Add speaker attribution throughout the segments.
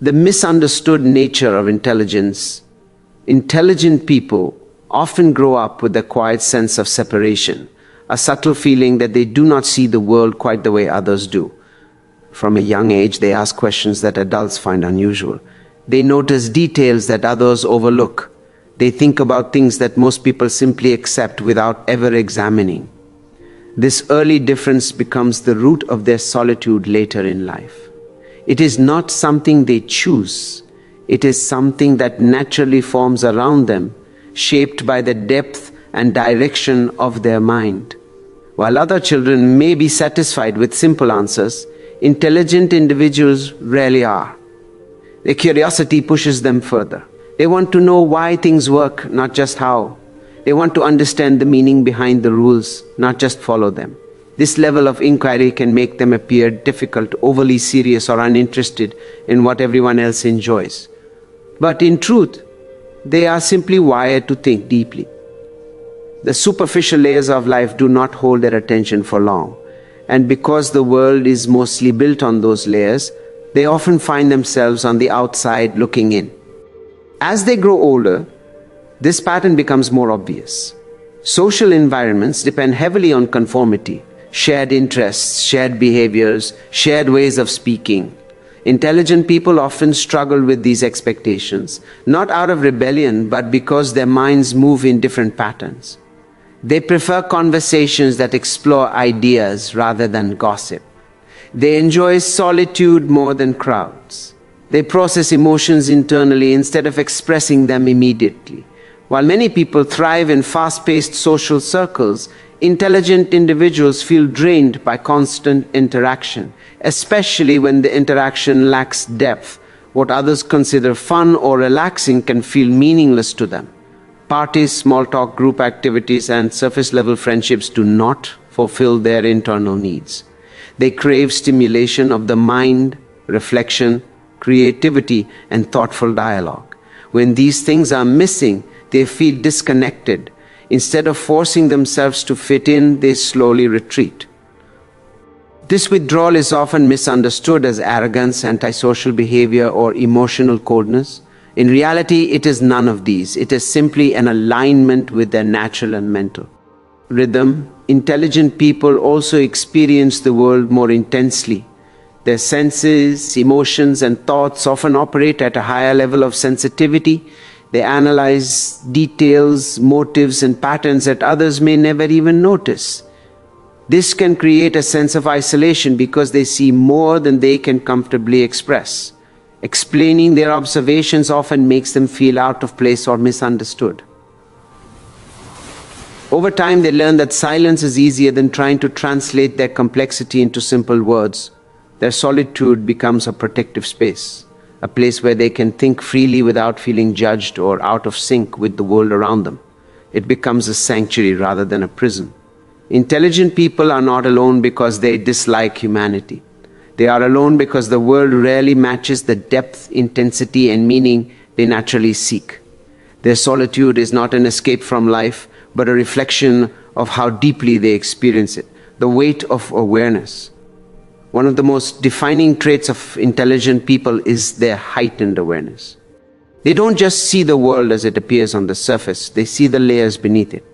Speaker 1: The misunderstood nature of intelligence. Intelligent people often grow up with a quiet sense of separation, a subtle feeling that they do not see the world quite the way others do. From a young age, they ask questions that adults find unusual. They notice details that others overlook. They think about things that most people simply accept without ever examining. This early difference becomes the root of their solitude later in life. It is not something they choose. It is something that naturally forms around them, shaped by the depth and direction of their mind. While other children may be satisfied with simple answers, intelligent individuals rarely are. Their curiosity pushes them further. They want to know why things work, not just how. They want to understand the meaning behind the rules, not just follow them. This level of inquiry can make them appear difficult, overly serious, or uninterested in what everyone else enjoys. But in truth, they are simply wired to think deeply. The superficial layers of life do not hold their attention for long. And because the world is mostly built on those layers, they often find themselves on the outside looking in. As they grow older, this pattern becomes more obvious. Social environments depend heavily on conformity, shared interests, shared behaviors, shared ways of speaking. Intelligent people often struggle with these expectations, not out of rebellion, but because their minds move in different patterns. They prefer conversations that explore ideas rather than gossip. They enjoy solitude more than crowds. They process emotions internally instead of expressing them immediately. While many people thrive in fast-paced social circles, intelligent individuals feel drained by constant interaction, especially when the interaction lacks depth. What others consider fun or relaxing can feel meaningless to them. Parties, small talk, group activities, and surface-level friendships do not fulfill their internal needs. They crave stimulation of the mind, reflection, creativity, and thoughtful dialogue. When these things are missing, they feel disconnected. Instead of forcing themselves to fit in, they slowly retreat. This withdrawal is often misunderstood as arrogance, antisocial behavior, or emotional coldness. In reality, it is none of these. It is simply an alignment with their natural and mental rhythm. Intelligent people also experience the world more intensely. Their senses, emotions, and thoughts often operate at a higher level of sensitivity. They analyze details, motives, and patterns that others may never even notice. This can create a sense of isolation because they see more than they can comfortably express. Explaining their observations often makes them feel out of place or misunderstood. Over time, they learn that silence is easier than trying to translate their complexity into simple words. Their solitude becomes a protective space, a place where they can think freely without feeling judged or out of sync with the world around them. It becomes a sanctuary rather than a prison. Intelligent people are not alone because they dislike humanity. They are alone because the world rarely matches the depth, intensity, and meaning they naturally seek. Their solitude is not an escape from life, but a reflection of how deeply they experience it, the weight of awareness. One of the most defining traits of intelligent people is their heightened awareness. They don't just see the world as it appears on the surface, they see the layers beneath it.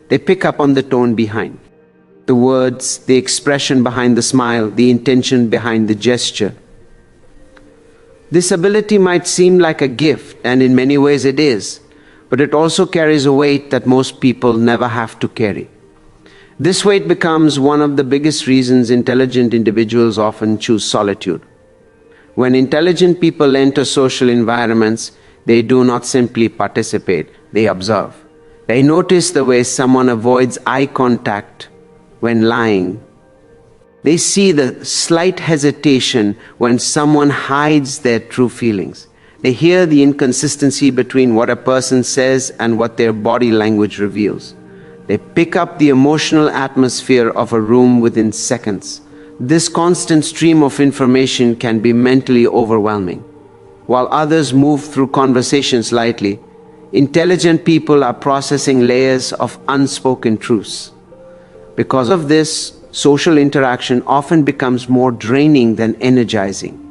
Speaker 1: They pick up on the tone behind, the words, the expression behind the smile, the intention behind the gesture. This ability might seem like a gift, and in many ways it is, but it also carries a weight that most people never have to carry. This weight becomes one of the biggest reasons intelligent individuals often choose solitude. When intelligent people enter social environments, they do not simply participate, they observe. They notice the way someone avoids eye contact when lying. They see the slight hesitation when someone hides their true feelings. They hear the inconsistency between what a person says and what their body language reveals. They pick up the emotional atmosphere of a room within seconds. This constant stream of information can be mentally overwhelming. While others move through conversations lightly, intelligent people are processing layers of unspoken truths. Because of this, social interaction often becomes more draining than energizing.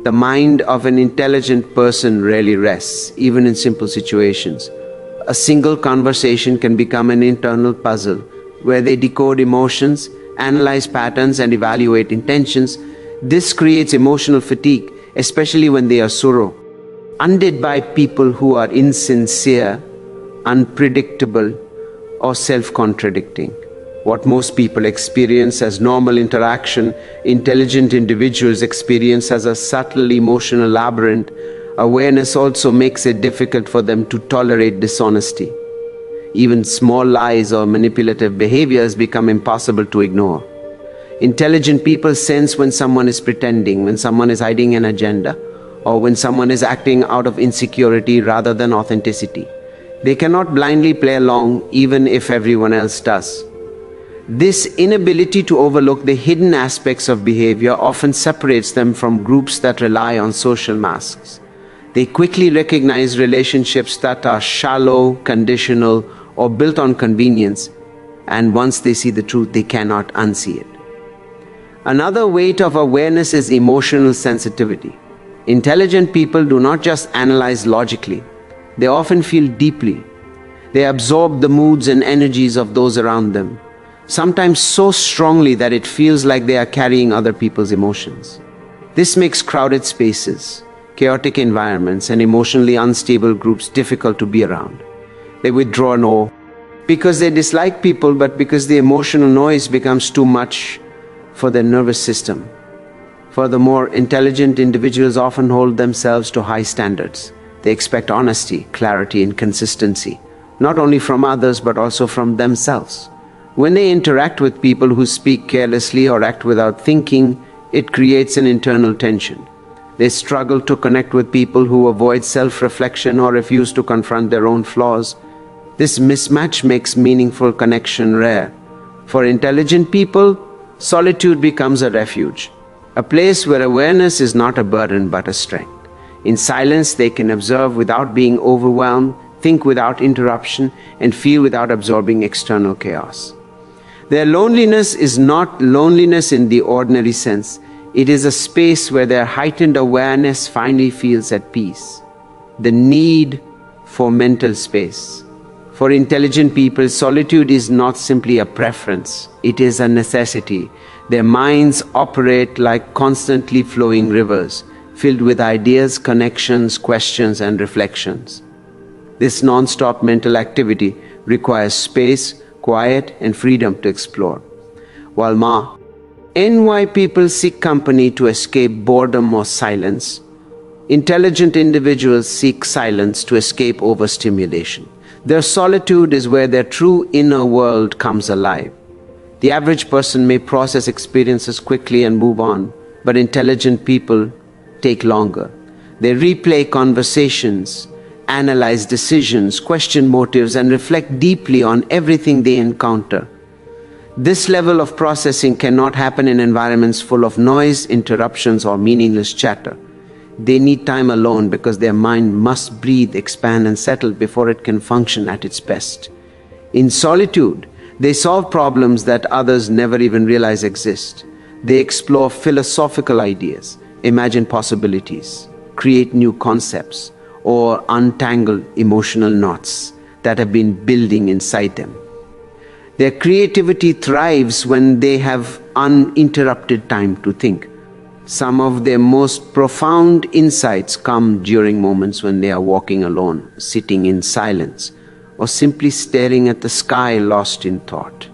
Speaker 1: The mind of an intelligent person rarely rests, even in simple situations. A single conversation can become an internal puzzle where they decode emotions, analyze patterns, and evaluate intentions. This creates emotional fatigue, especially when they are sorrow. Undid by people who are insincere, unpredictable, or self-contradicting. What most people experience as normal interaction, intelligent individuals experience as a subtle emotional labyrinth. Awareness also makes it difficult for them to tolerate dishonesty. Even small lies or manipulative behaviors become impossible to ignore. Intelligent people sense when someone is pretending, when someone is hiding an agenda, or when someone is acting out of insecurity rather than authenticity. They cannot blindly play along even if everyone else does. This inability to overlook the hidden aspects of behavior often separates them from groups that rely on social masks. They quickly recognize relationships that are shallow, conditional, or built on convenience, and once they see the truth, they cannot unsee it. Another weight of awareness is emotional sensitivity. Intelligent people do not just analyze logically, they often feel deeply. They absorb the moods and energies of those around them, sometimes so strongly that it feels like they are carrying other people's emotions. This makes crowded spaces, chaotic environments, and emotionally unstable groups difficult to be around. They withdraw not because they dislike people, but because the emotional noise becomes too much for their nervous system. Furthermore, intelligent individuals often hold themselves to high standards. They expect honesty, clarity, and consistency, not only from others but also from themselves. When they interact with people who speak carelessly or act without thinking, it creates an internal tension. They struggle to connect with people who avoid self-reflection or refuse to confront their own flaws. This mismatch makes meaningful connection rare. For intelligent people, solitude becomes a refuge, a place where awareness is not a burden but a strength. In silence, they can observe without being overwhelmed, think without interruption, and feel without absorbing external chaos. Their loneliness is not loneliness in the ordinary sense. It is a space where their heightened awareness finally feels at peace. The need for mental space. For intelligent people, solitude is not simply a preference, it is a necessity. Their minds operate like constantly flowing rivers, filled with ideas, connections, questions, and reflections. This non-stop mental activity requires space, quiet, and freedom to explore. While why people seek company to escape boredom or silence, intelligent individuals seek silence to escape overstimulation. Their solitude is where their true inner world comes alive. The average person may process experiences quickly and move on, but intelligent people take longer. They replay conversations, analyze decisions, question motives, and reflect deeply on everything they encounter. This level of processing cannot happen in environments full of noise, interruptions, or meaningless chatter. They need time alone because their mind must breathe, expand, and settle before it can function at its best. In solitude, they solve problems that others never even realize exist. They explore philosophical ideas, imagine possibilities, create new concepts, or untangle emotional knots that have been building inside them. Their creativity thrives when they have uninterrupted time to think. Some of their most profound insights come during moments when they are walking alone, sitting in silence, or simply staring at the sky lost in thought.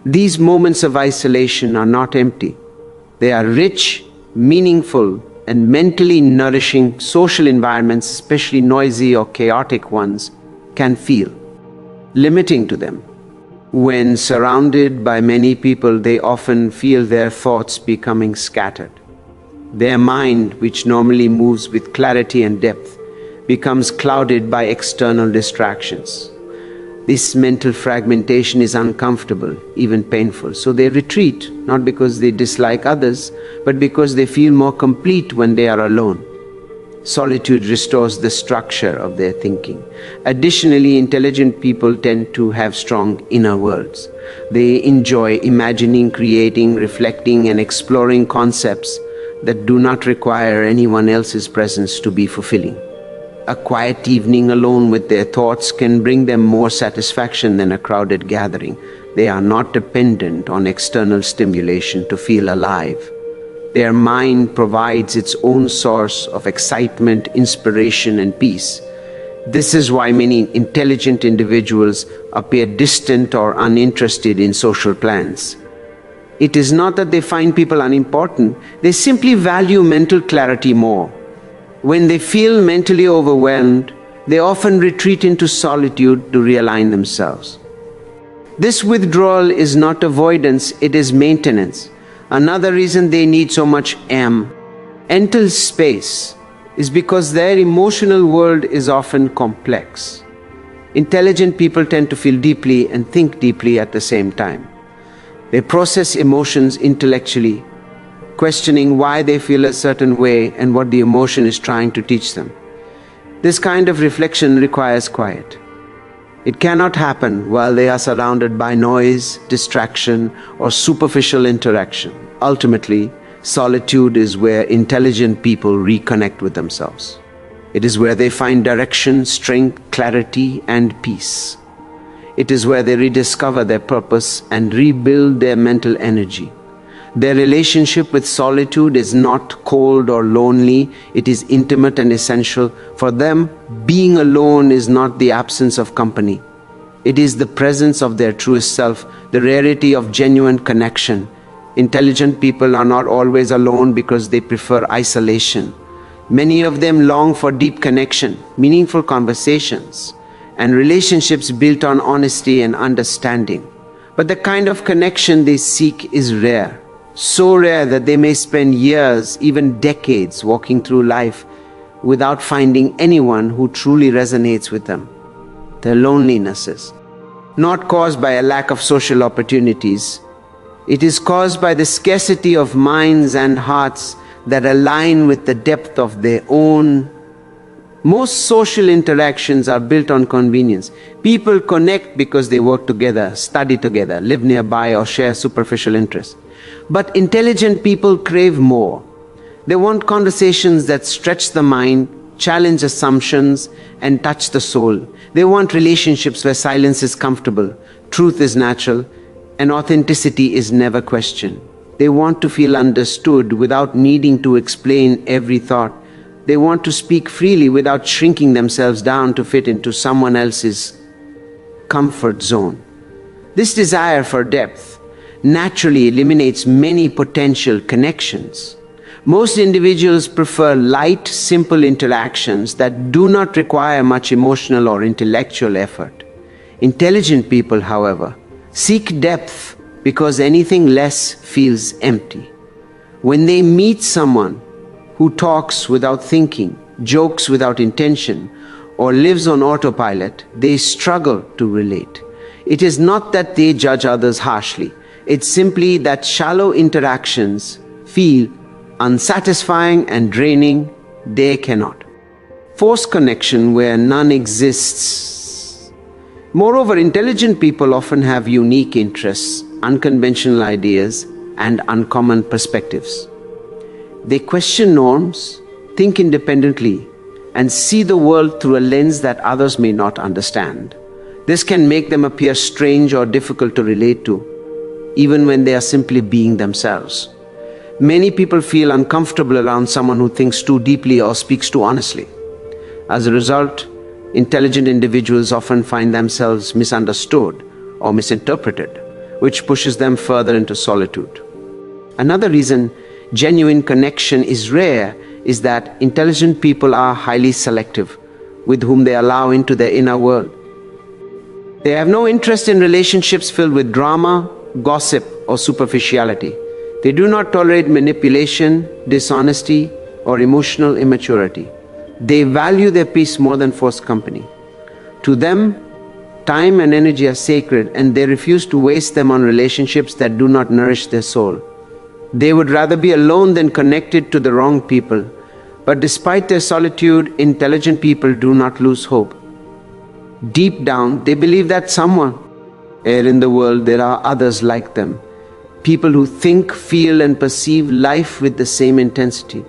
Speaker 1: These moments of isolation are not empty. They are rich, meaningful, and mentally nourishing. Social environments, especially noisy or chaotic ones, can feel limiting to them. When surrounded by many people, they often feel their thoughts becoming scattered. Their mind, which normally moves with clarity and depth, becomes clouded by external distractions. This mental fragmentation is uncomfortable, even painful. So they retreat, not because they dislike others, but because they feel more complete when they are alone. Solitude restores the structure of their thinking. Additionally, intelligent people tend to have strong inner worlds. They enjoy imagining, creating, reflecting, and exploring concepts that do not require anyone else's presence to be fulfilling. A quiet evening alone with their thoughts can bring them more satisfaction than a crowded gathering. They are not dependent on external stimulation to feel alive. Their mind provides its own source of excitement, inspiration, and peace. This is why many intelligent individuals appear distant or uninterested in social plans. It is not that they find people unimportant, they simply value mental clarity more. When they feel mentally overwhelmed, they often retreat into solitude to realign themselves. This withdrawal is not avoidance, it is maintenance. Another reason they need so much mental space is because their emotional world is often complex. Intelligent people tend to feel deeply and think deeply at the same time. They process emotions intellectually, questioning why they feel a certain way and what the emotion is trying to teach them. This kind of reflection requires quiet. It cannot happen while they are surrounded by noise, distraction, or superficial interaction. Ultimately, solitude is where intelligent people reconnect with themselves. It is where they find direction, strength, clarity, and peace. It is where they rediscover their purpose and rebuild their mental energy. Their relationship with solitude is not cold or lonely, it is intimate and essential. For them, being alone is not the absence of company. It is the presence of their truest self, the rarity of genuine connection. Intelligent people are not always alone because they prefer isolation. Many of them long for deep connection, meaningful conversations, and relationships built on honesty and understanding. But the kind of connection they seek is rare. So rare that they may spend years, even decades, walking through life without finding anyone who truly resonates with them. Their loneliness is not caused by a lack of social opportunities. It is caused by the scarcity of minds and hearts that align with the depth of their own. Most social interactions are built on convenience. People connect because they work together, study together, live nearby, or share superficial interests. But intelligent people crave more. They want conversations that stretch the mind, challenge assumptions, and touch the soul. They want relationships where silence is comfortable, truth is natural, and authenticity is never questioned. They want to feel understood without needing to explain every thought. They want to speak freely without shrinking themselves down to fit into someone else's comfort zone. This desire for depth naturally eliminates many potential connections. Most individuals prefer light, simple interactions that do not require much emotional or intellectual effort. Intelligent people, however, seek depth because anything less feels empty. When they meet someone who talks without thinking, jokes without intention, or lives on autopilot, they struggle to relate. It is not that they judge others harshly. It's simply that shallow interactions feel unsatisfying and draining. They cannot force connection where none exists. Moreover, intelligent people often have unique interests, unconventional ideas, and uncommon perspectives. They question norms, think independently, and see the world through a lens that others may not understand. This can make them appear strange or difficult to relate to, even when they are simply being themselves. Many people feel uncomfortable around someone who thinks too deeply or speaks too honestly. As a result, intelligent individuals often find themselves misunderstood or misinterpreted, which pushes them further into solitude. Another reason genuine connection is rare is that intelligent people are highly selective with whom they allow into their inner world. They have no interest in relationships filled with drama, gossip, or superficiality. They do not tolerate manipulation, dishonesty, or emotional immaturity. They value their peace more than forced company. To them, time and energy are sacred, and they refuse to waste them on relationships that do not nourish their soul. They would rather be alone than connected to the wrong people. But despite their solitude, intelligent people do not lose hope. Deep down, they believe that somewhere in the world there are others like them. People who think, feel, and perceive life with the same intensity.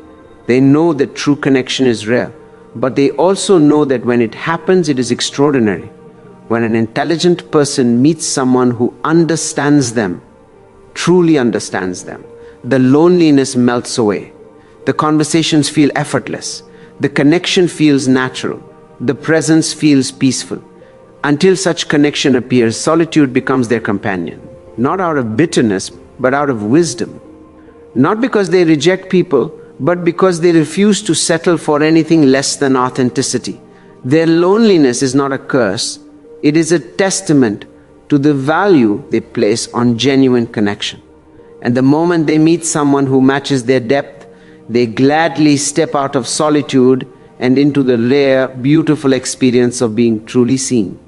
Speaker 1: They know that true connection is rare, but they also know that when it happens, it is extraordinary. When an intelligent person meets someone who understands them, truly understands them, the loneliness melts away. The conversations feel effortless. The connection feels natural. The presence feels peaceful. Until such connection appears, solitude becomes their companion, not out of bitterness, but out of wisdom. Not because they reject people, but because they refuse to settle for anything less than authenticity. Their loneliness is not a curse, it is a testament to the value they place on genuine connection. And the moment they meet someone who matches their depth, they gladly step out of solitude and into the rare, beautiful experience of being truly seen.